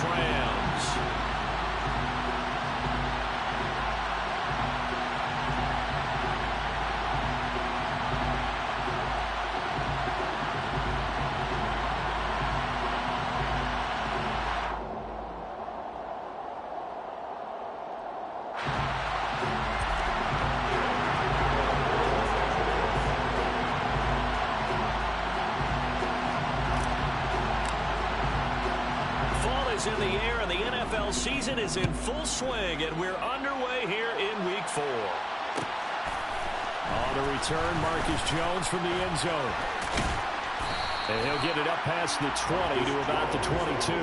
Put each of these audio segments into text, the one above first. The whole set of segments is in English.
Angeles Rams. In the air, and the NFL season is in full swing, and we're underway here in Week 4. On the return, Marcus Jones from the end zone. And he'll get it up past the 20 to about the 22.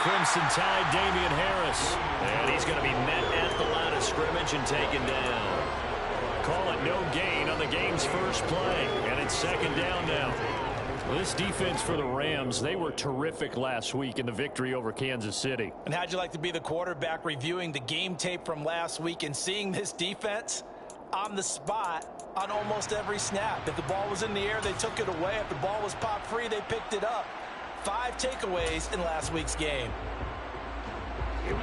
Crimson Tide, Damian Harris. And he's going to be met at the line of scrimmage and taken down. Call it no gain on the game's first play. And it's second down now. Well, this defense for the Rams, they were terrific last week in the victory over Kansas City. And how'd you like to be the quarterback reviewing the game tape from last week and seeing this defense on the spot on almost every snap? If the ball was in the air, they took it away. If the ball was pop free, they picked it up. 5 takeaways in last week's game.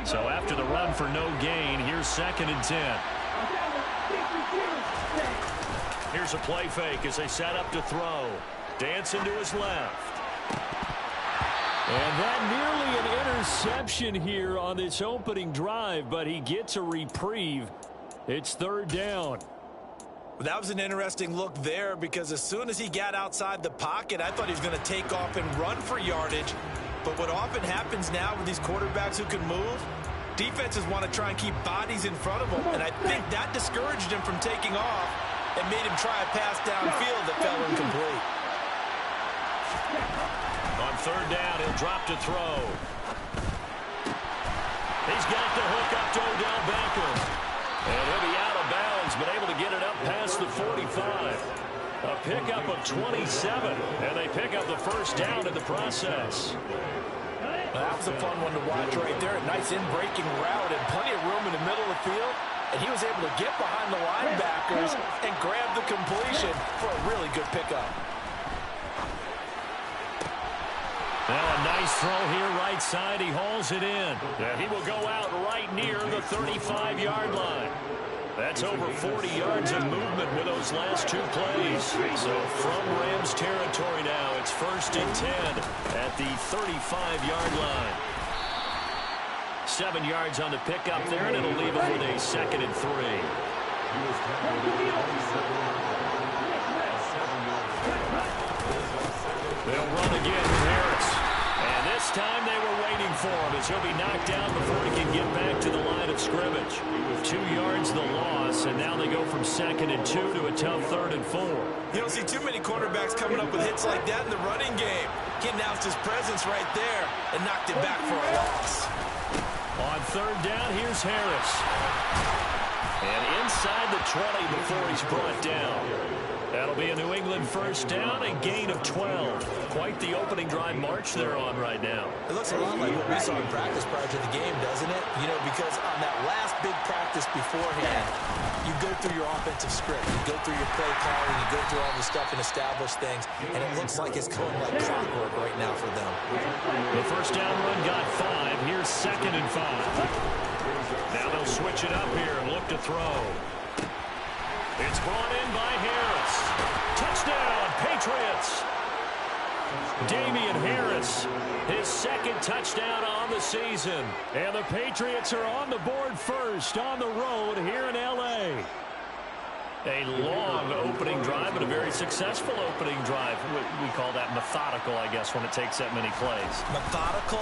So after the run for no gain, here's 2nd and 10. Here's a play fake as they set up to throw. Dancing to his left. And that nearly an interception here on this opening drive, but he gets a reprieve. It's 3rd down. That was an interesting look there, because as soon as he got outside the pocket, I thought he was going to take off and run for yardage. But what often happens now with these quarterbacks who can move, defenses want to try and keep bodies in front of him. And I think that discouraged him from taking off and made him try a pass downfield that fell incomplete. On 3rd down, he'll drop to throw. He's got the hook up to Odell Beckham. And he'll be out of bounds, but able to get it up past the 45. A pickup of 27, and they pick up the first down in the process. Well, that was a fun one to watch right there. A nice in-breaking route and plenty of room in the middle of the field. And he was able to get behind the linebackers and grab the completion for a really good pickup. Now a nice throw here right side. He hauls it in. And he will go out right near the 35-yard line. That's over 40 yards of movement with those last 2 plays. So from Rams territory now, it's 1st and 10 at the 35-yard line. 7 yards on the pickup there, and it'll leave it with a 2nd and 3. They'll run again with Harris. And this time they were waiting for him as he'll be knocked down before he can get back to the line of scrimmage. 2 yards the loss, and now they go from 2nd and 2 to a tough 3rd and 4. You don't see too many quarterbacks coming up with hits like that in the running game. He announced his presence right there and knocked it back for a loss. On 3rd down, here's Harris. And inside the 20 before he's brought down. That'll be a New England first down, a gain of 12. Quite the opening drive march they're on right now. It looks a lot like what we saw in practice prior to the game, doesn't it? You know, because on that last big practice beforehand, you go through your offensive script, you go through your play calling, you go through all the stuff and establish things, and it looks like it's going like clockwork right now for them. The first down run got 5. Here's 2nd and 5. Now they'll switch it up here and look to throw. It's brought in by Harris. Touchdown, Patriots. Damian Harris, his 2nd touchdown on the season. And the Patriots are on the board first on the road here in L.A. A long opening drive, but a very successful opening drive. We call that methodical, I guess, when it takes that many plays. Methodical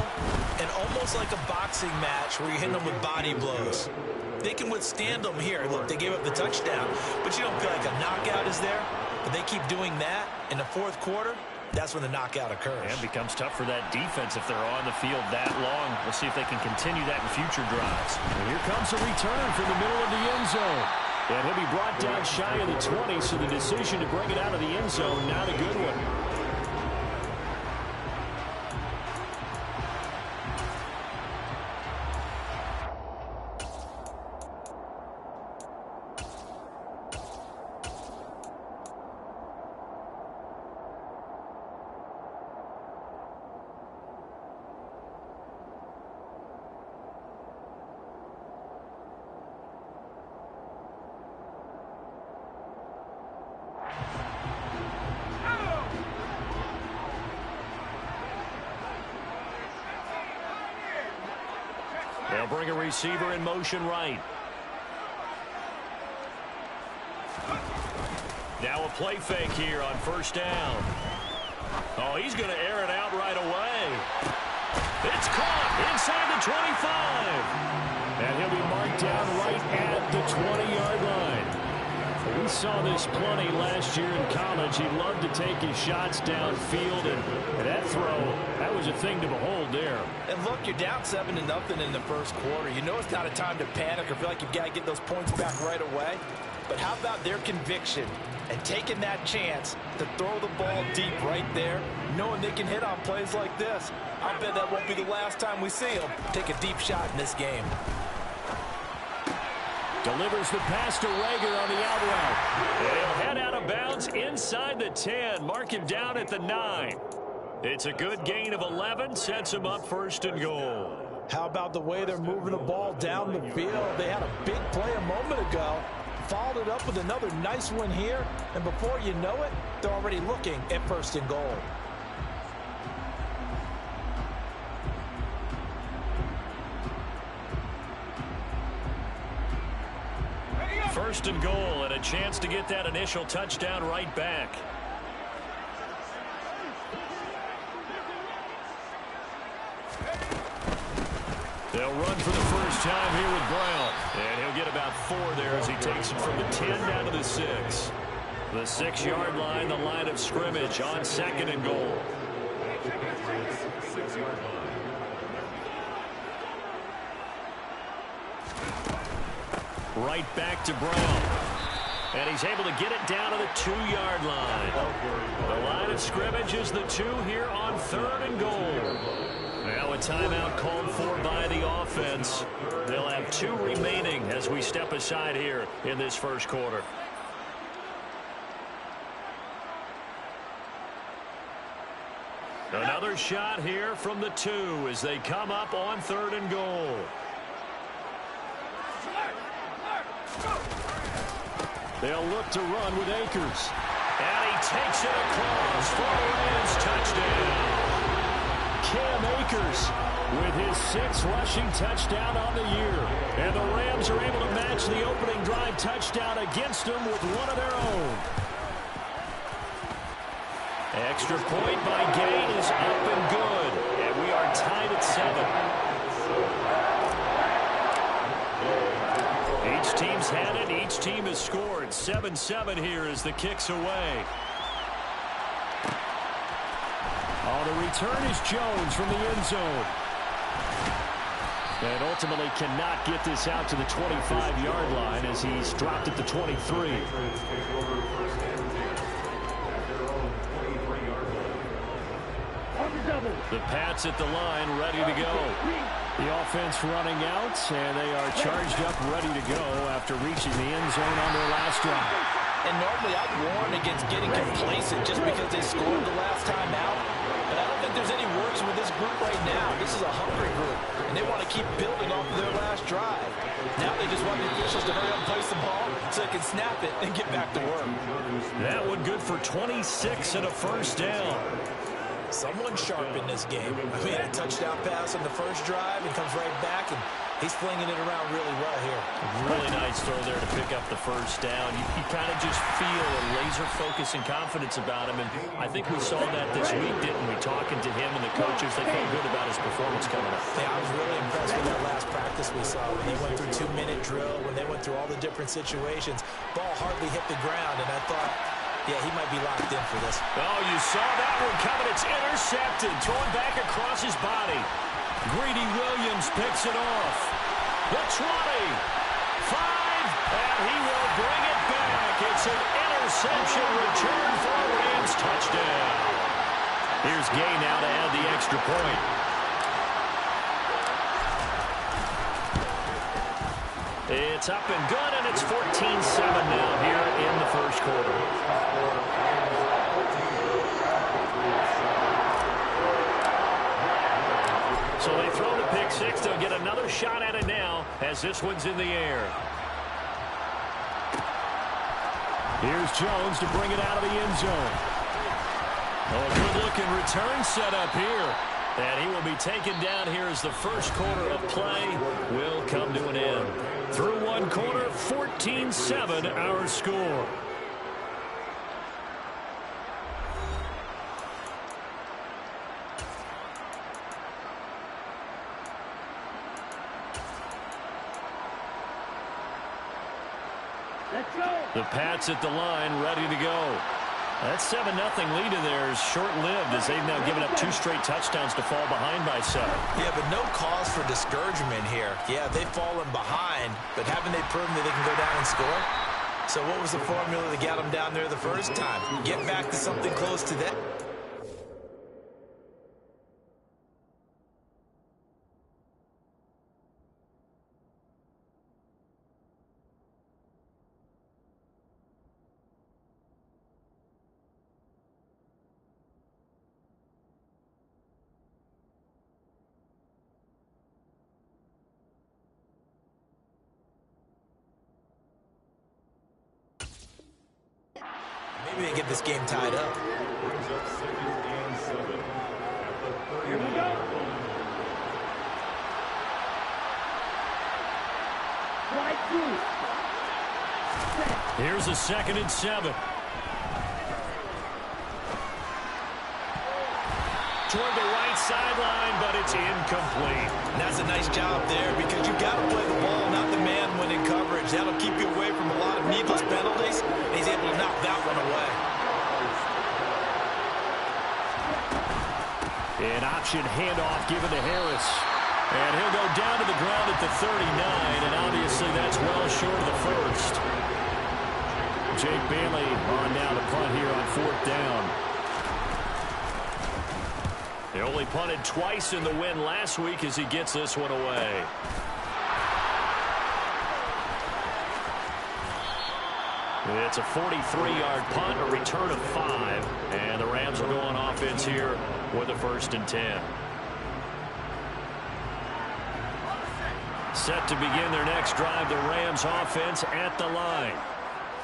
and almost like a boxing match where you're hitting them with body blows. They can withstand them here. Look, they gave up the touchdown, but you don't feel like a knockout is there. But they keep doing that in the fourth quarter. That's when the knockout occurs. And it becomes tough for that defense if they're on the field that long. We'll see if they can continue that in future drives. And here comes a return from the middle of the end zone. And he'll be brought down shy of the 20, so the decision to bring it out of the end zone, not a good one. They'll bring a receiver in motion right. Now a play fake here on first down. Oh, he's going to air it out right away. It's caught inside the 25. And he'll be marked down right at the 20-yard line. We saw this plenty last year in college. He loved to take his shots downfield, and that throw, that was a thing to behold there. And look, you're down 7-0 in the first quarter. You know it's not a time to panic or feel like you've got to get those points back right away. But how about their conviction and taking that chance to throw the ball deep right there, knowing they can hit on plays like this? I bet that won't be the last time we see them take a deep shot in this game. Delivers the pass to Rager on the out route. He'll head out of bounds inside the 10. Mark him down at the 9. It's a good gain of 11. Sets him up first and goal. How about the way they're moving the ball down the field? They had a big play a moment ago. Followed it up with another nice one here. And before you know it, they're already looking at first and goal. First and goal, and a chance to get that initial touchdown right back. They'll run for the first time here with Brown. And he'll get about 4 there as he takes it from the 10 down to the 6. The 6-yard line, the line of scrimmage on second and goal. Right back to Brown. And he's able to get it down to the 2-yard line. The line of scrimmage is the 2 here on third and goal. Now a timeout called for by the offense. They'll have 2 remaining as we step aside here in this first quarter. Another shot here from the 2 as they come up on third and goal. They'll look to run with Akers. And he takes it across for a Rams touchdown. Cam Akers with his 6th rushing touchdown on the year. And the Rams are able to match the opening drive touchdown against them with one of their own. Extra point by Gain is up and good. And we are tied at 7. Each team's had it. Each team has scored. 7-7 here as the kick's away. Oh, the return is Jones from the end zone. And ultimately cannot get this out to the 25-yard line as he's dropped at the 23. The Pats at the line, ready to go. The offense running out, and they are charged up, ready to go after reaching the end zone on their last drive. And normally I'd warn against getting complacent just because they scored the last time out. But I don't think there's any worse with this group right now. This is a hungry group, and they want to keep building off of their last drive. Now they just want the officials to hurry up and place the ball so they can snap it and get back to work. That one good for 26 and a first down. Someone sharp in this game. I mean, a touchdown pass on the first drive and comes right back, and he's flinging it around really well here. Really nice throw there to pick up the first down. You kind of just feel a laser focus and confidence about him, and I think we saw that this week, didn't we? Talking to him and the coaches, they felt good about his performance coming up. Yeah, I was really impressed with that last practice we saw when they went through 2-minute drill, when they went through all the different situations. Ball hardly hit the ground, and I thought, yeah, he might be locked in for this. Oh, you saw that one coming. It's intercepted. Thrown back across his body. Greedy Williams picks it off. The 20. 5. And he will bring it back. It's an interception return for a Rams touchdown. Here's Gay now to add the extra point. It's up and good, and it's 14-7 now here in the first quarter. So they throw the pick six. They'll get another shot at it now as this one's in the air. Here's Jones to bring it out of the end zone. Oh, good-looking return set up here. And he will be taken down here as the first quarter of play will come to an end. Through one quarter, 14-7 our score. The Pats at the line, ready to go. That 7-0 lead of theirs short-lived as they've now given up 2 straight touchdowns to fall behind by 7. Yeah, but no cause for discouragement here. Yeah, they've fallen behind, but haven't they proven that they can go down and score? So what was the formula that got them down there the first time? Get back to something close to that. Maybe they get this game tied up. Here we go. Here's a 2nd and 7. Toward the right sideline, but it's incomplete. And that's a nice job there because you've got to play the ball, not the man when in coverage. That'll keep you away from a lot of needless penalties, and he's able to knock that one away. An option handoff given to Harris. And he'll go down to the ground at the 39, and obviously that's well short of the first. Jake Bailey on now to punt here on 4th down. They only punted twice in the win last week as he gets this one away. It's a 43-yard punt, a return of 5, and the Rams will go on offense here with a 1st and 10. Set to begin their next drive, the Rams offense at the line.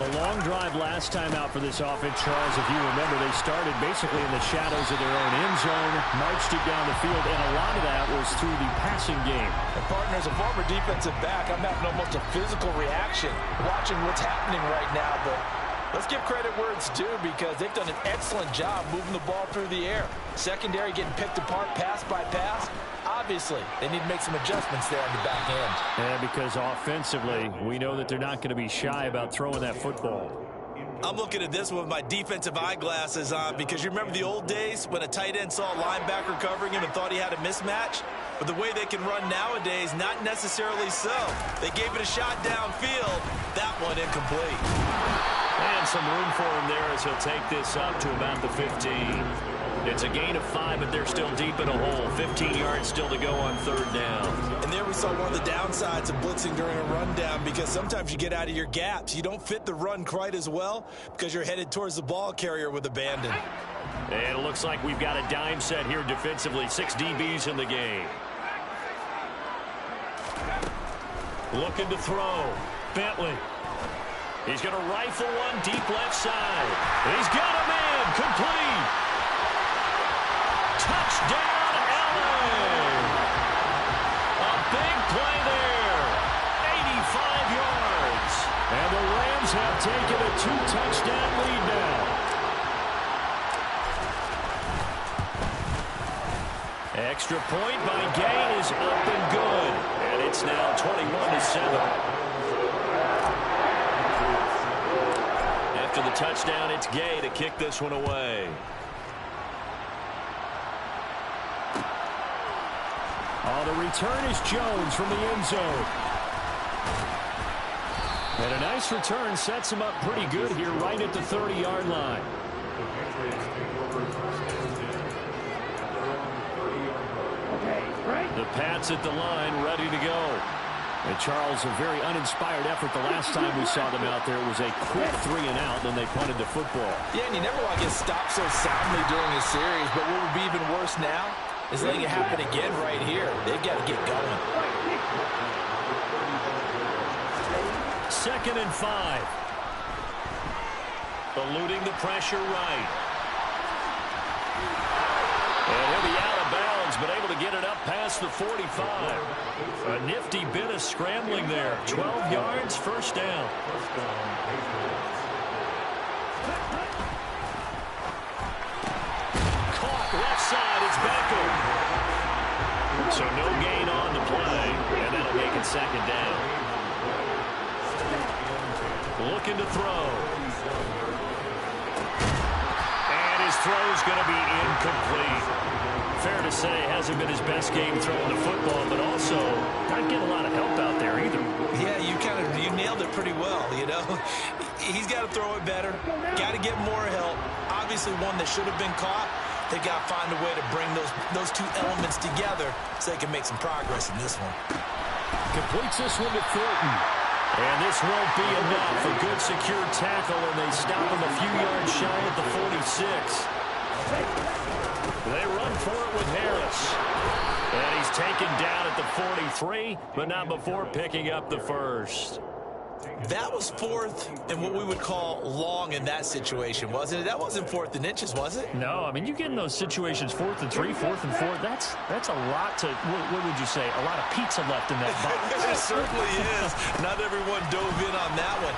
A long drive last time out for this offense, Charles. If you remember, they started basically in the shadows of their own end zone, marched it down the field, and a lot of that was through the passing game. And partner, as a former defensive back, I'm having almost a physical reaction watching what's happening right now, but let's give credit where it's due because they've done an excellent job moving the ball through the air. Secondary getting picked apart pass by pass. Obviously, they need to make some adjustments there on the back end. And because offensively, we know that they're not going to be shy about throwing that football. I'm looking at this with my defensive eyeglasses on because you remember the old days when a tight end saw a linebacker covering him and thought he had a mismatch? But the way they can run nowadays, not necessarily so. They gave it a shot downfield. That one incomplete. And some room for him there as he'll take this up to about the 15. It's a gain of 5, but they're still deep in a hole. 15 yards still to go on 3rd down. And there we saw one of the downsides of blitzing during a rundown because sometimes you get out of your gaps. You don't fit the run quite as well because you're headed towards the ball carrier with abandon. And it looks like we've got a dime set here defensively. 6 DBs in the game. Looking to throw. Bentley. He's going to rifle one deep left side. He's got a man. Complete. Touchdown, LA! A big play there. 85 yards. And the Rams have taken a 2-touchdown lead now. Extra point by Gay is up and good. And it's now 21-7. After the touchdown, it's Gay to kick this one away. Oh, the return is Jones from the end zone. And a nice return sets him up pretty good here right at the 30-yard line. The Pats at the line, ready to go. And Charles, a very uninspired effort the last time we saw them out there. It was a quick 3 and out, then they punted the football. Yeah, and you never want to get stopped so soundly during a series, but what would be even worse now is letting it happen again right here. They've got to get going. 2nd and 5. Eluding the pressure right. And he'll be out of bounds, but able to get it up past the 45. A nifty bit of scrambling there. 12 yards, first down. Caught left side, it's Beckham. So no gain on the play, and that'll make it 2nd down. Looking to throw. And his throw's going to be incomplete. Fair to say, hasn't been his best game throwing the football, but also not getting a lot of help out there either. Yeah, you nailed it pretty well, you know. He's got to throw it better. Got to get more help. Obviously one that should have been caught. They got to find a way to bring those two elements together so they can make some progress in this one. Completes this one to Thornton. And this won't be enough. A good secure tackle, and they stop him a few yards shy at the 46. They run for it with Harris. And he's taken down at the 43, but not before picking up the first. That was 4th and what we would call long in that situation, wasn't it? That wasn't 4th and inches, was it? No, I mean, you get in those situations 4th and 3, 4th and 4. That's a lot to, what would you say, a lot of pizza left in that box. It certainly is. Not everyone dove in on that one.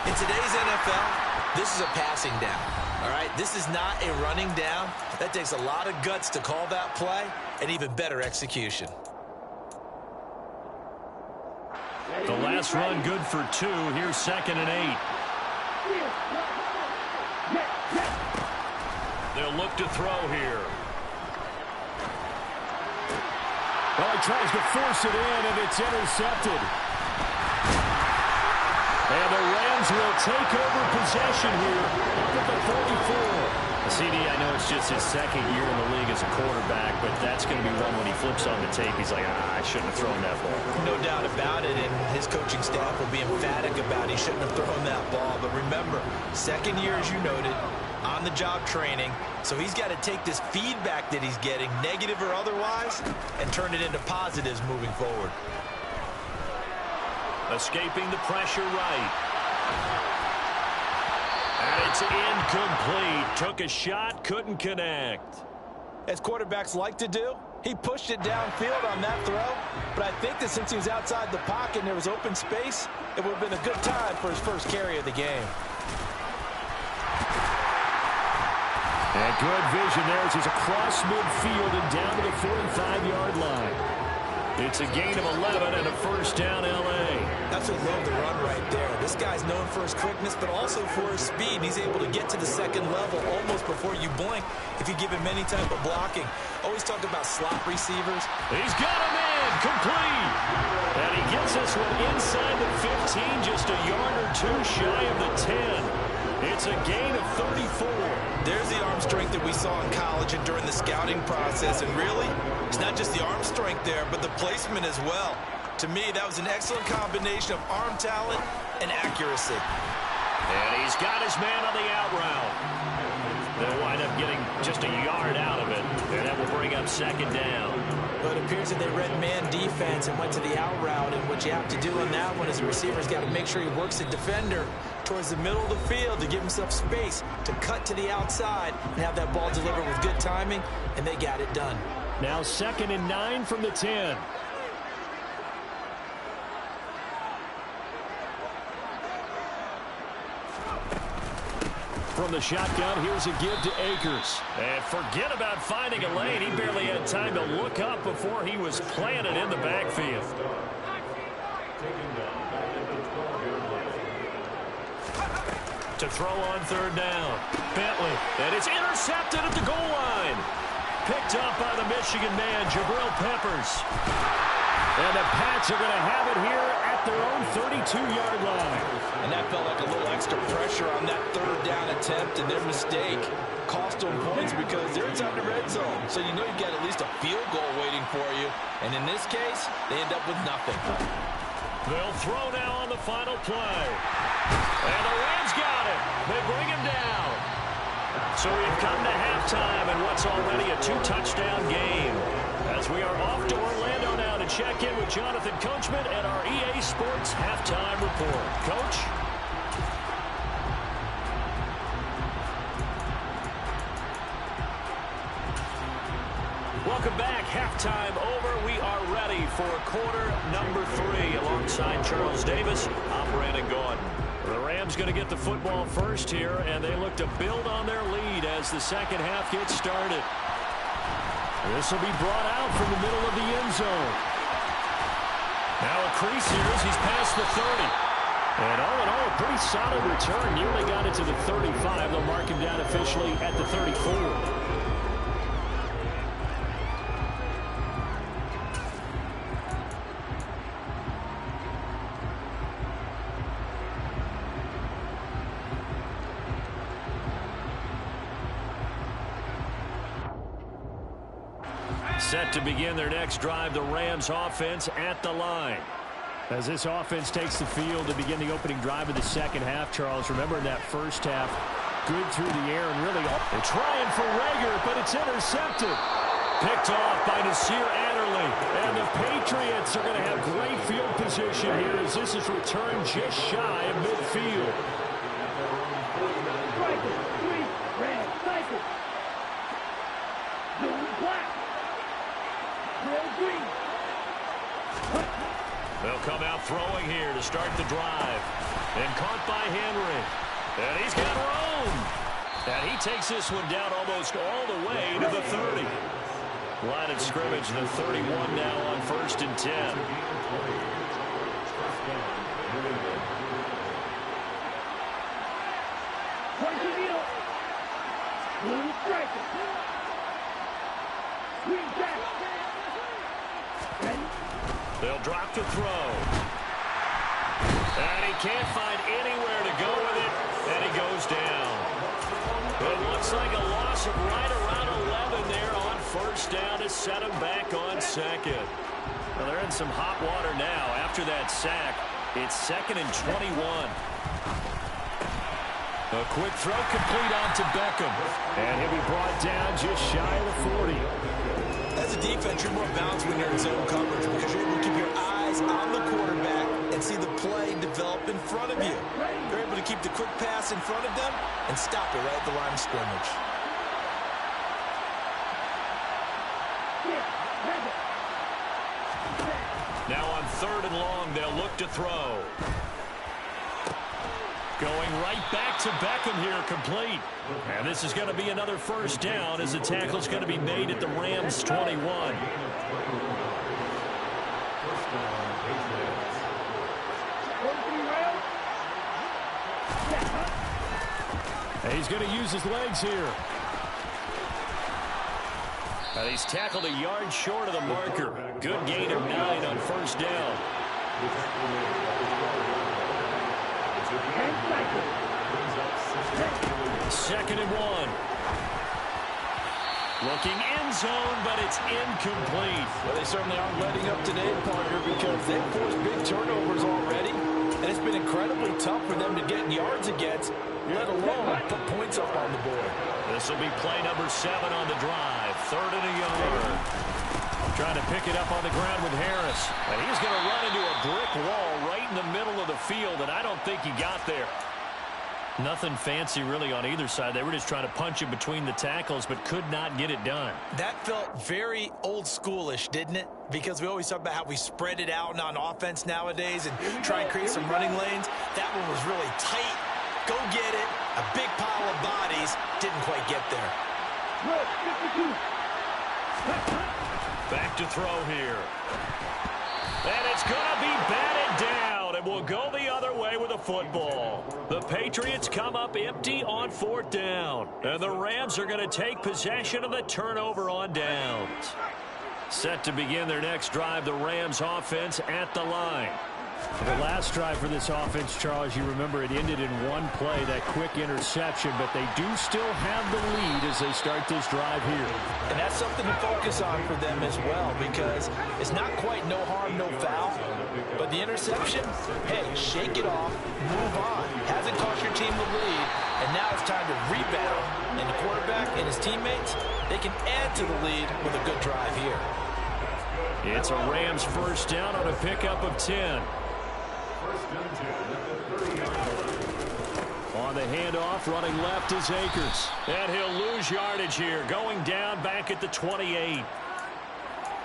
In today's NFL, this is a passing down. All right, this is not a running down. That takes a lot of guts to call that play and even better execution. The last run good for 2. Here's 2nd and 8. They'll look to throw here. Well, he tries to force it in, and it's intercepted. And the Rams will take over possession here up at the 44. CD, I know it's just his 2nd year in the league as a quarterback, but that's going to be one when he flips on the tape. He's like, I shouldn't have thrown that ball. No doubt about it, and his coaching staff will be emphatic about he shouldn't have thrown that ball. But remember, 2nd year, as you noted, on-the-job training, so he's got to take this feedback that he's getting, negative or otherwise, and turn it into positives moving forward. Escaping the pressure right. And it's incomplete. Took a shot, couldn't connect. As quarterbacks like to do, he pushed it downfield on that throw, but I think that since he was outside the pocket and there was open space, it would have been a good time for his first carry of the game. And good vision there as he's across midfield and down to the 45-yard line. It's a gain of 11 and a first down, L.A. Absolutely love the run right there. This guy's known for his quickness, but also for his speed. He's able to get to the 2nd level almost before you blink if you give him any type of blocking. Always talk about slot receivers. He's got him in, complete. And he gets this one inside the 15, just a yard or 2 shy of the 10. It's a gain of 34. There's the arm strength that we saw in college and during the scouting process. And really, it's not just the arm strength there, but the placement as well. To me, that was an excellent combination of arm talent and accuracy. And he's got his man on the out route. They'll wind up getting just a yard out of it. And that will bring up 2nd down. But it appears that they read man defense and went to the out route. And what you have to do on that one is the receiver's got to make sure he works the defender towards the middle of the field to give himself space to cut to the outside and have that ball delivered with good timing, and they got it done. Now 2nd and 9 from the 10. From the shotgun, here's a give to Akers. And forget about finding a lane. He barely had time to look up before he was planted in the backfield. To throw on 3rd down. Bentley. And it's intercepted at the goal line. Picked up by the Michigan man, Jabril Peppers. And the Pats are going to have it here at their own 32-yard line. And that felt like a little extra pressure on that 3rd down attempt, and their mistake cost them points because they're inside the red zone. So you know you've got at least a field goal waiting for you. And in this case, they end up with nothing. They'll throw now on the final play. And the Rams got it. They bring him down. So we've come to halftime in what's already a 2-touchdown game. As we are off to Orlando now to check in with Jonathan Coachman and our EA Sports Halftime Report. Coach? Welcome back. Halftime over. We are ready for quarter number 3 alongside Charles Davis, I'm Brandon Gordon. The Rams going to get the football first here, and they look to build on their lead as the second half gets started. This will be brought out from the middle of the end zone. Now a crease here as he's past the 30. And all in all, a pretty solid return. Nearly got it to the 35. They'll mark him down officially at the 34. Set to begin their next drive, the Rams offense at the line. As this offense takes the field to begin the opening drive of the second half, Charles, remember in that first half, good through the air and really they're trying for Rager, but it's intercepted. Picked off by Nasir Adderley. And the Patriots are going to have great field position here as this is returned just shy of midfield. They'll come out throwing here to start the drive. And caught by Henry. And he's got room. And he takes this one down almost all the way to the 30. Line of scrimmage, the 31 now on 1st and 10. They'll drop the throw. And he can't find anywhere to go with it. And he goes down. It looks like a loss of right around 11 there on 1st down to set him back on 2nd. Well, they're in some hot water now after that sack. It's 2nd and 21. A quick throw complete on to Beckham. And he'll be brought down just shy of the 40. As a defense, you're more balanced when you're in zone coverage because you're able to keep your eyes on the quarterback and see the play develop in front of you. You're able to keep the quick pass in front of them and stop it right at the line of scrimmage. Now on 3rd and long, they'll look to throw. Going right back to Beckham here, complete. And this is going to be another 1st down as the tackle's going to be made at the Rams' 21. And he's going to use his legs here. And he's tackled a yard short of the marker. Good gain of 9 on 1st down. 2nd and 1. Looking end zone, but it's incomplete. Well, they certainly aren't letting up today, partner, because they've forced big turnovers already, and it's been incredibly tough for them to get yards against, let alone put points up on the board. This will be play number 7 on the drive. 3rd and a yard. Trying to pick it up on the ground with Harris. And he's going to run into a brick wall right in the middle of the field, and I don't think he got there. Nothing fancy really on either side. They were just trying to punch it between the tackles, but could not get it done. That felt very old schoolish, didn't it? Because we always talk about how we spread it out on offense nowadays and try and create some running lanes. That one was really tight. Go get it. A big pile of bodies. Didn't quite get there. Back to throw here. And it's going to be batted down, and will go the other way with a football. The Patriots come up empty on 4th down, and the Rams are going to take possession of the turnover on downs. Set to begin their next drive, the Rams offense at the line. The last drive for this offense, Charles, you remember it ended in one play, that quick interception, but they do still have the lead as they start this drive here. And that's something to focus on for them as well, because it's not quite no harm, no foul. But the interception, hey, shake it off, move on. Hasn't cost your team the lead, and now it's time to rebound. And the quarterback and his teammates, they can add to the lead with a good drive here. It's a Rams first down on a pickup of 10. On the handoff, running left is Akers. And he'll lose yardage here, going down back at the 28. I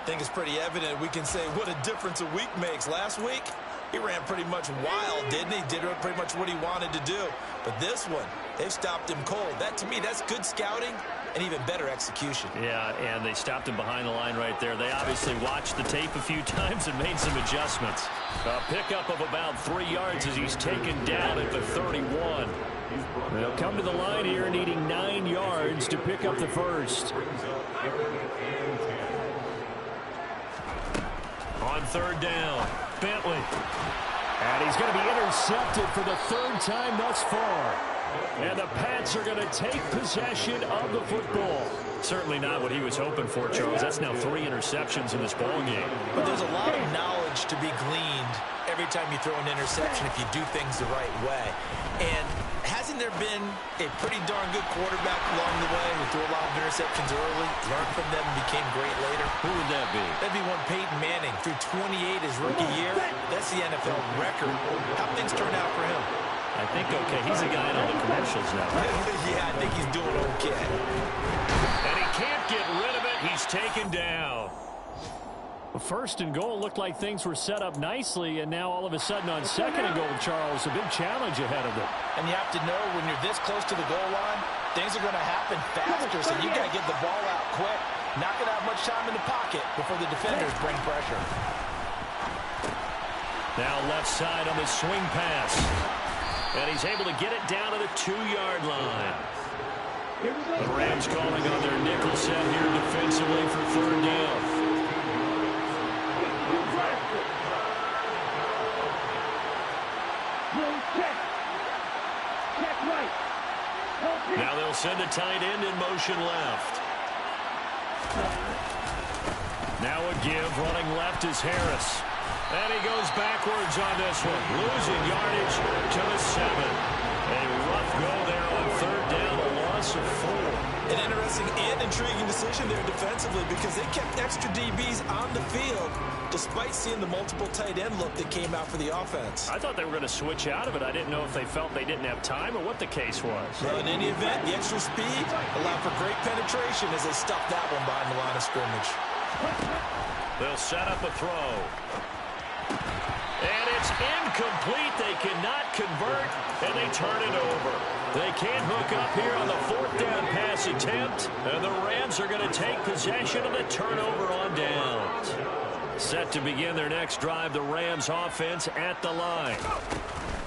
think it's pretty evident we can say what a difference a week makes. Last week, he ran pretty much wild, didn't he? Did pretty much what he wanted to do. But this one, they've stopped him cold. That, to me, that's good scouting and even better execution. Yeah, and they stopped him behind the line right there. They obviously watched the tape a few times and made some adjustments. A pickup of about 3 yards as he's taken down at the 31. They'll come to the line here needing 9 yards to pick up the first. On 3rd down, Bentley. And he's going to be intercepted for the 3rd time thus far. And the Pats are going to take possession of the football. Certainly not what he was hoping for, Charles. That's now 3 interceptions in this ball game. But there's a lot of knowledge to be gleaned every time you throw an interception if you do things the right way. And hasn't there been a pretty darn good quarterback along the way who threw a lot of interceptions early, learned from them, and became great later? Who would that be? That'd be one Peyton Manning. Threw 28 his rookie year. That's the NFL record. How things turn out for him? I think okay. He's a guy in all the commercials now. Yeah, I think he's doing okay. And he can't get rid of it. He's taken down. Well, 1st and goal looked like things were set up nicely, and now all of a sudden on 2nd and goal, Charles, a big challenge ahead of them. And you have to know when you're this close to the goal line, things are going to happen faster, so you got to get the ball out quick. Not going to have much time in the pocket before the defenders bring pressure. Now left side on the swing pass. And he's able to get it down to the 2-yard line. The Rams calling on their nickel set here defensively for 3rd down. Now they'll send a tight end in motion left. Now a give, running left is Harris. And he goes backwards on this one, losing yardage to the 7. A rough go there on 3rd down, a loss of 4. An interesting and intriguing decision there defensively because they kept extra DBs on the field despite seeing the multiple tight end look that came out for the offense. I thought they were going to switch out of it. I didn't know if they felt they didn't have time or what the case was. Well, in any event, the extra speed allowed for great penetration as they stuffed that one behind the line of scrimmage. They'll set up a throw. And it's incomplete. They cannot convert, and they turn it over. They can't hook up here on the 4th down pass attempt, and the Rams are going to take possession of the turnover on downs. Set to begin their next drive, the Rams offense at the line.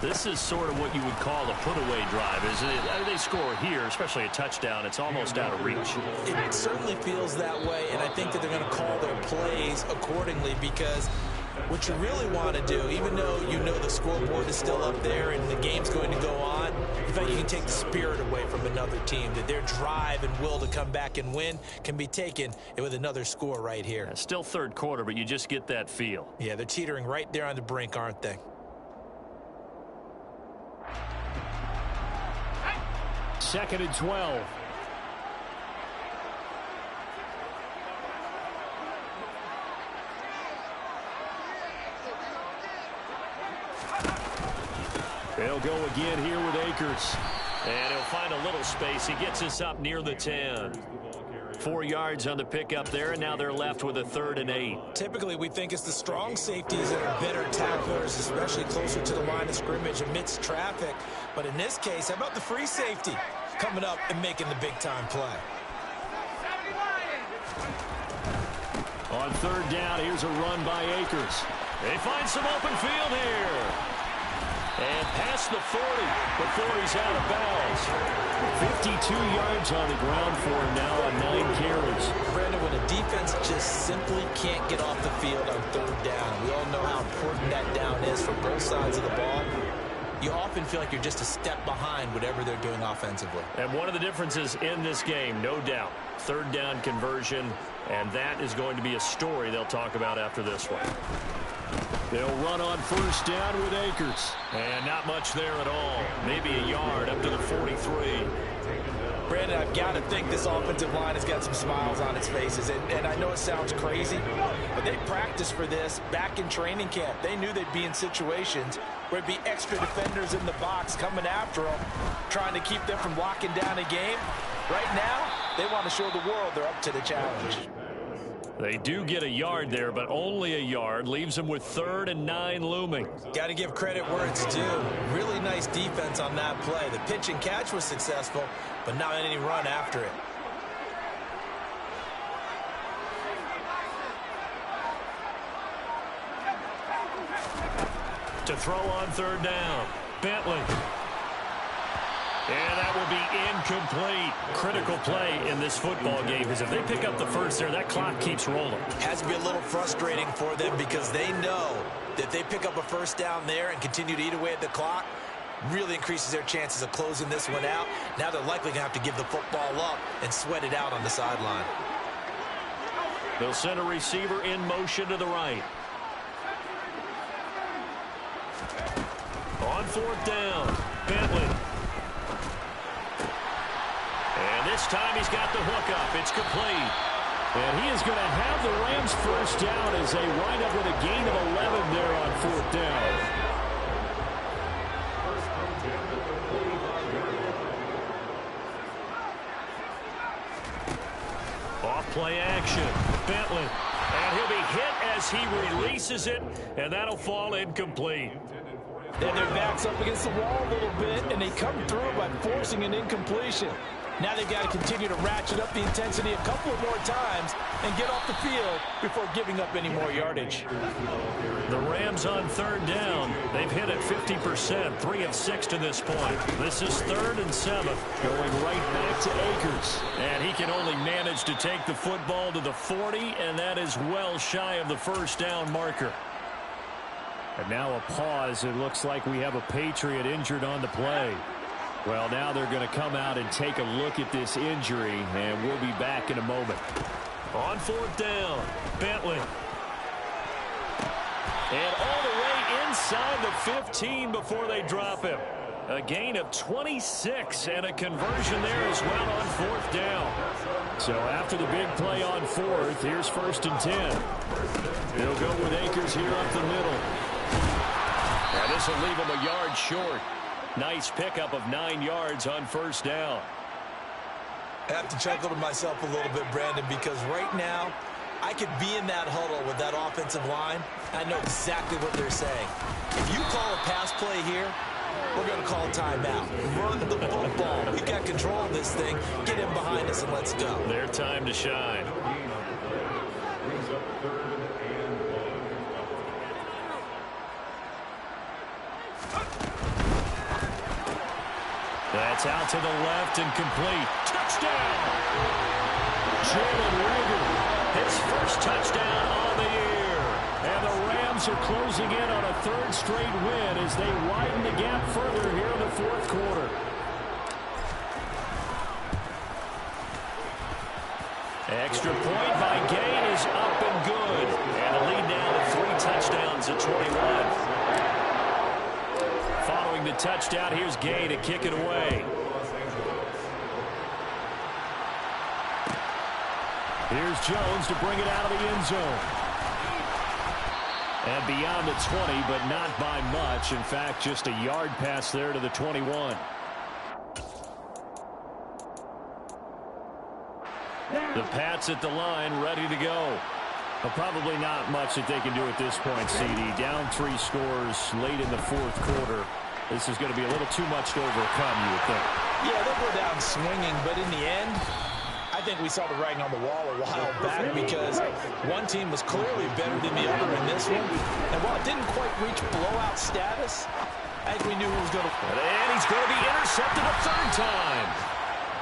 This is sort of what you would call a put-away drive, isn't it? They score here, especially a touchdown. It's almost out of reach. It certainly feels that way, and I think that they're going to call their plays accordingly because what you really want to do, even though you know the scoreboard is still up there and the game's going to go on, in fact, you can take the spirit away from another team, that their drive and will to come back and win can be taken with another score right here. Yeah, still 3rd quarter, but you just get that feel. Yeah, they're teetering right there on the brink, aren't they? 2nd and 12. They'll go again here with Akers. And he'll find a little space. He gets us up near the 10. 4 yards on the pickup there, and now they're left with a 3rd and 8. Typically, we think it's the strong safeties that are better tacklers, especially closer to the line of scrimmage amidst traffic. But in this case, how about the free safety coming up and making the big-time play? On 3rd down, here's a run by Akers. They find some open field here. And past the 40. The 40's out of bounds. 52 yards on the ground for him now on 9 carries. Brandon, when a defense just simply can't get off the field on 3rd down, we all know how important that down is for both sides of the ball. You often feel like you're just a step behind whatever they're doing offensively. And one of the differences in this game, no doubt, 3rd down conversion, and that is going to be a story they'll talk about after this one. They'll run on 1st down with Akers. And not much there at all. Maybe a yard up to the 43. Brandon, I've got to think this offensive line has got some smiles on its faces. And I know it sounds crazy, but they practiced for this back in training camp. They knew they'd be in situations where it'd be extra defenders in the box coming after them, trying to keep them from locking down a game. Right now, they want to show the world they're up to the challenge. They do get a yard there, but only a yard. Leaves them with 3rd and 9 looming. Got to give credit where it's due. Really nice defense on that play. The pitch and catch was successful, but not any run after it. To throw on 3rd down. Bentley. And that will be incomplete. Critical play in this football game, because if they pick up the first there, that clock keeps rolling. Has to be a little frustrating for them because they know that if they pick up a 1st down there and continue to eat away at the clock, really increases their chances of closing this one out. Now they're likely going to have to give the football up and sweat it out on the sideline. They'll send a receiver in motion to the right. On 4th down, Bentley. And this time he's got the hook up. It's complete. And he is going to have the Rams 1st down as they wind up with a gain of 11 there on 4th down. Off play action. Bentley. And he'll be hit as he releases it, and that'll fall incomplete. Then their back's up against the wall a little bit, and they come through by forcing an incompletion. Now they've got to continue to ratchet up the intensity a couple of more times and get off the field before giving up any more yardage. The Rams on 3rd down. They've hit it 50%, 3 of 6 to this point. This is 3rd and 7. Going right back to Akers. And he can only manage to take the football to the 40, and that is well shy of the 1st down marker. And now a pause. It looks like we have a Patriot injured on the play. Well, now they're going to come out and take a look at this injury, and we'll be back in a moment. On 4th down, Bentley. And all the way inside the 15 before they drop him. A gain of 26 and a conversion there as well on 4th down. So after the big play on 4th, here's 1st and 10. They'll go with Akers here up the middle. And this will leave him a yard short. Nice pickup of 9 yards on 1st down. I have to chuckle to myself a little bit, Brandon, because right now I could be in that huddle with that offensive line. I know exactly what they're saying. If you call a pass play here, we're going to call a timeout. Run the football. We've got control of this thing. Get him behind us and let's go. Their time to shine. That's out to the left and complete. Touchdown! Jalen Reagor, his first touchdown on the year. And the Rams are closing in on a 3rd straight win as they widen the gap further here in the 4th quarter. Extra point by Gain is up and good. And a lead now to 3 touchdowns at 21. Following the touchdown, here's Gay to kick it away. Here's Jones to bring it out of the end zone. And beyond the 20, but not by much. In fact, just a yard pass there to the 21. The Pats at the line, ready to go. But probably not much that they can do at this point, CD. Down 3 scores late in the fourth quarter. This is going to be a little too much to overcome, you would think. Yeah, they'll go down swinging, but in the end, I think we saw the writing on the wall a while back because one team was clearly better than the other in this one. And while it didn't quite reach blowout status, I think we knew who was going to. And he's going to be intercepted a third time.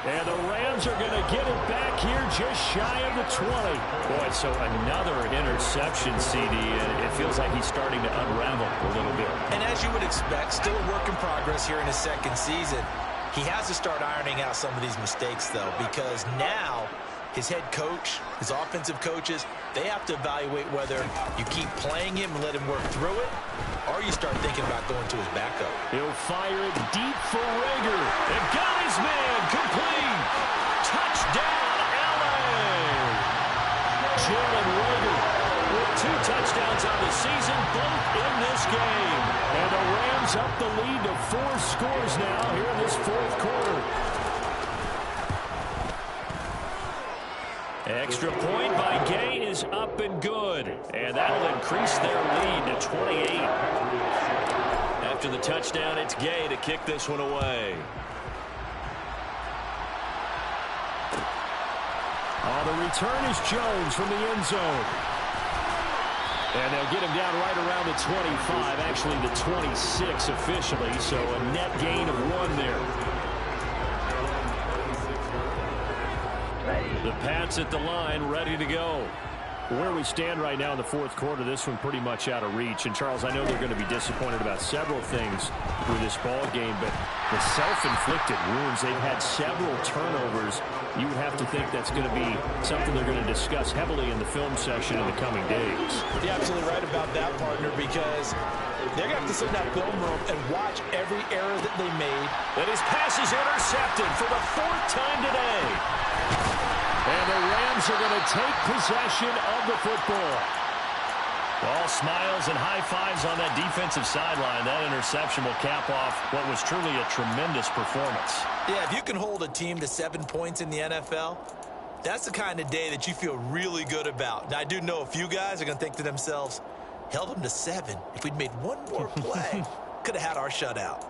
And the Rams are going to get it back here just shy of the 20. Boy, so another interception, CD, and it feels like he's starting to unravel a little bit. And as you would expect, still a work in progress here in his second season. He has to start ironing out some of these mistakes, though, because now his head coach, his offensive coaches, they have to evaluate whether you keep playing him and let him work through it, or you start thinking about going to his backup. He'll fire it deep for Rager. And got his man complete. Touchdown, L.A. Jalen Rager with 2 touchdowns on the season, both in this game. And the Rams up the lead to 4 scores now here in this fourth quarter. Extra point by Gay is up and good. And that'll increase their lead to 28. After the touchdown, it's Gay to kick this one away. The return is Jones from the end zone. And they'll get him down right around the 25, actually the 26 officially, so a net gain of 1 there. The Pats at the line, ready to go. Where we stand right now in the fourth quarter, this one pretty much out of reach. And, Charles, I know they're going to be disappointed about several things with this ball game, but the self-inflicted wounds, they've had several turnovers. You would have to think that's going to be something they're going to discuss heavily in the film session in the coming days. You're absolutely right about that, partner, because they're going to have to sit in that film room and watch every error that they made. And his pass is intercepted for the 4th time today. And the Rams are going to take possession of the football. All smiles and high fives on that defensive sideline. That interception will cap off what was truly a tremendous performance. Yeah, if you can hold a team to 7 points in the NFL, that's the kind of day that you feel really good about. Now, I do know a few guys are going to think to themselves, held them to 7. If we'd made one more play, could have had our shutout.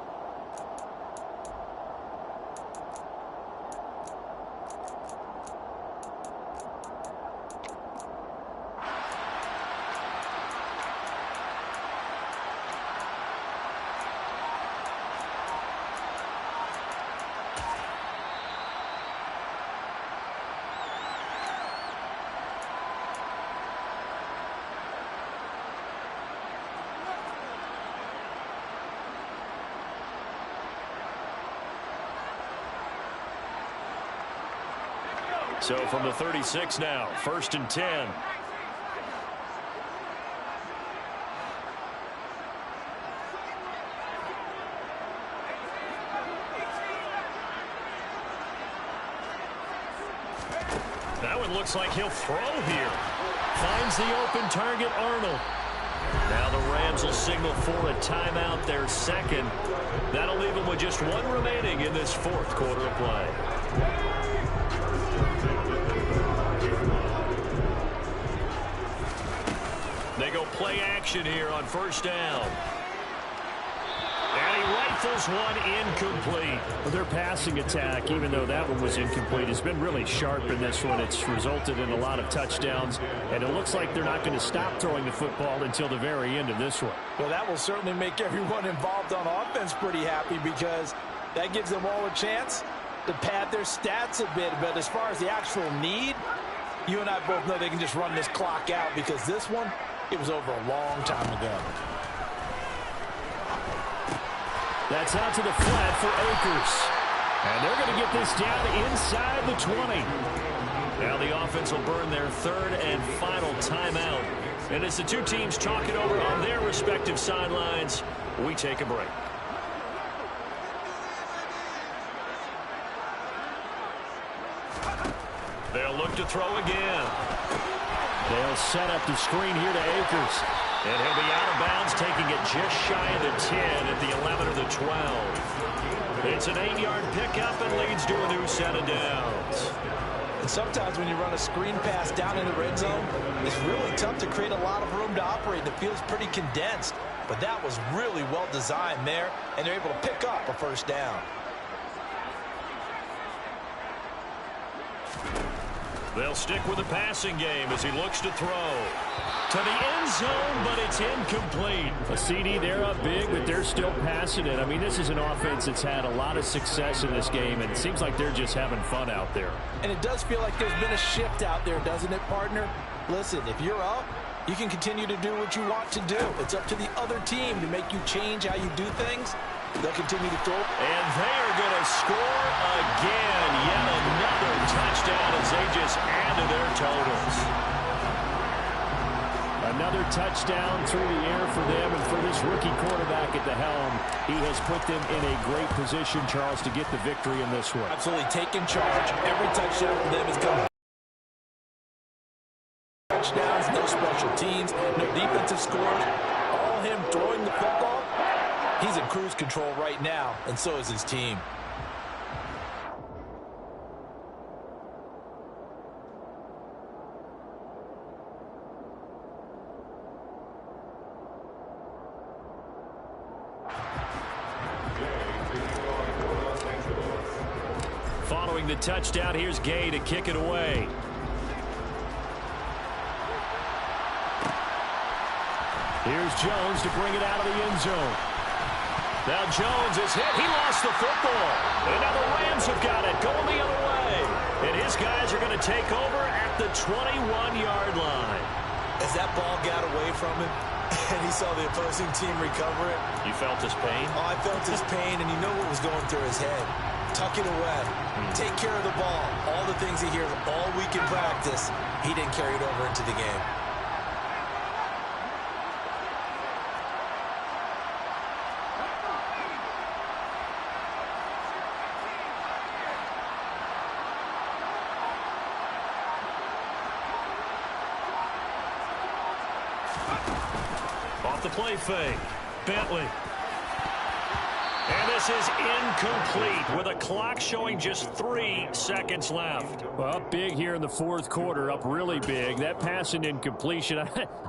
So from the 36 now, 1st and 10. That one looks like he'll throw here. Finds the open target, Arnold. Now the Rams will signal for a timeout, their second. That'll leave them with just 1 remaining in this fourth quarter of play. They go play action here on 1st down. And he rifles one incomplete. Well, their passing attack, even though that one was incomplete, has been really sharp in this one. It's resulted in a lot of touchdowns, and it looks like they're not going to stop throwing the football until the very end of this one. Well, that will certainly make everyone involved on offense pretty happy because that gives them all a chance to pad their stats a bit. But as far as the actual need, you and I both know they can just run this clock out because this one, it was over a long time ago. That's out to the flat for Akers. And they're going to get this down inside the 20. Now the offense will burn their 3rd and final timeout. And as the two teams talk it over on their respective sidelines, we take a break. They'll look to throw again. They'll set up the screen here to Akers. And he'll be out of bounds, taking it just shy of the 10 at the 11 or the 12. It's an 8-yard pickup and leads to a new set of downs. And sometimes when you run a screen pass down in the red zone, it's really tough to create a lot of room to operate. The field's pretty condensed. But that was really well designed there, and they're able to pick up a first down. They'll stick with the passing game as he looks to throw. To the end zone, but it's incomplete. A CD, they're up big, but they're still passing it. I mean, this is an offense that's had a lot of success in this game, and it seems like they're just having fun out there. And it does feel like there's been a shift out there, doesn't it, partner? Listen, if you're up, you can continue to do what you want to do. It's up to the other team to make you change how you do things. They'll continue to throw. And they are going to score again. Yet another touchdown as they just add to their totals. Another touchdown through the air for them, and for this rookie quarterback at the helm, he has put them in a great position, Charles, to get the victory in this one. Absolutely taking charge. Every touchdown for them has come. Touchdowns, no special teams, no defensive scores. All him throwing the football. He's in cruise control right now, and so is his team. Following the touchdown, here's Gay to kick it away. Here's Jones to bring it out of the end zone. Now Jones is hit. He lost the football. And now the Rams have got it going the other way. And his guys are going to take over at the 21-yard line. As that ball got away from him, and he saw the opposing team recover it. You felt his pain? Oh, I felt his pain, and you know what was going through his head. Tuck it away. Take care of the ball. All the things he hears all week in practice, he didn't carry it over into the game. Off the play fake. Bentley. And this is incomplete with a clock showing just 3 seconds left. Well, up big here in the fourth quarter, up really big. That pass and incompletion,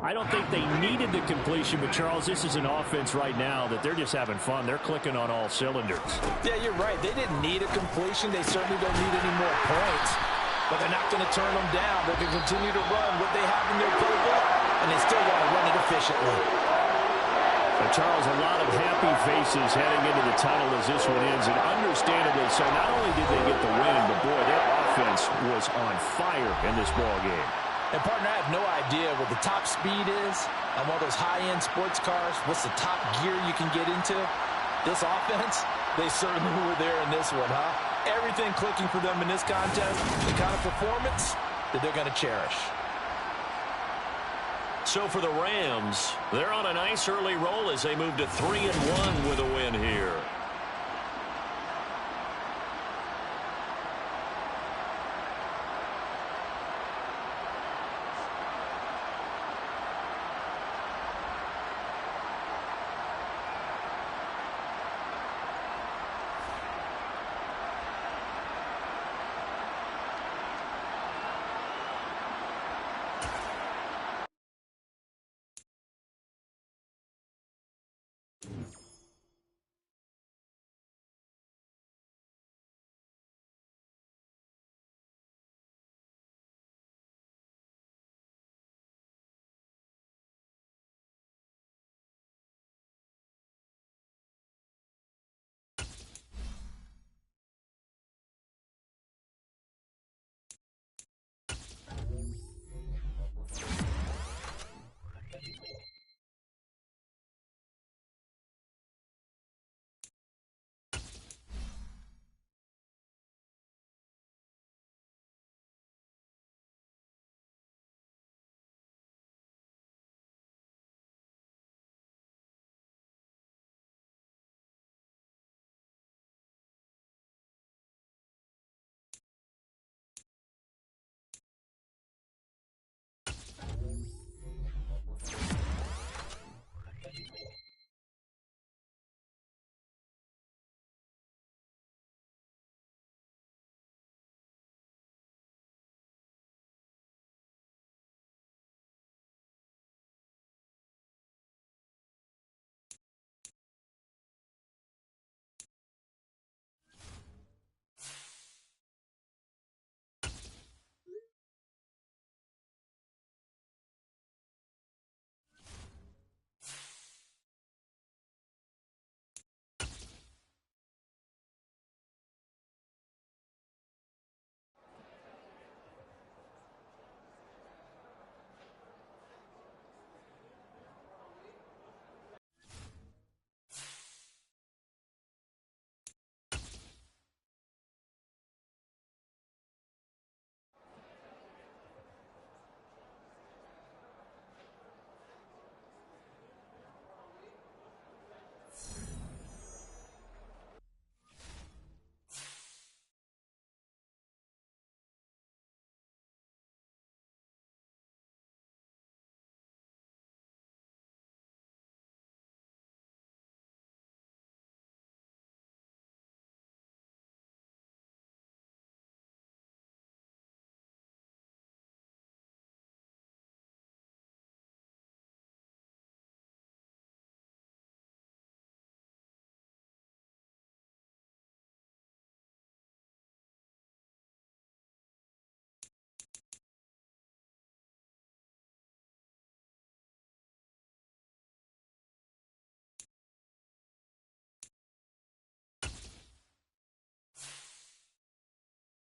I don't think they needed the completion, but Charles, this is an offense right now that they're just having fun. They're clicking on all cylinders. Yeah, you're right. They didn't need a completion. They certainly don't need any more points. But they're not going to turn them down. They can continue to run what they have in their playbook, and they still want to run it efficiently. Charles, a lot of happy faces heading into the tunnel as this one ends, and understandably so. Not only did they get the win, but boy, their offense was on fire in this ball game. And partner, I have no idea what the top speed is on one of those high-end sports cars. What's the top gear you can get into? This offense, they certainly were there in this one, huh? Everything clicking for them in this contest, the kind of performance that they're going to cherish. So for the Rams, they're on a nice early roll as they move to 3-1 with a win here.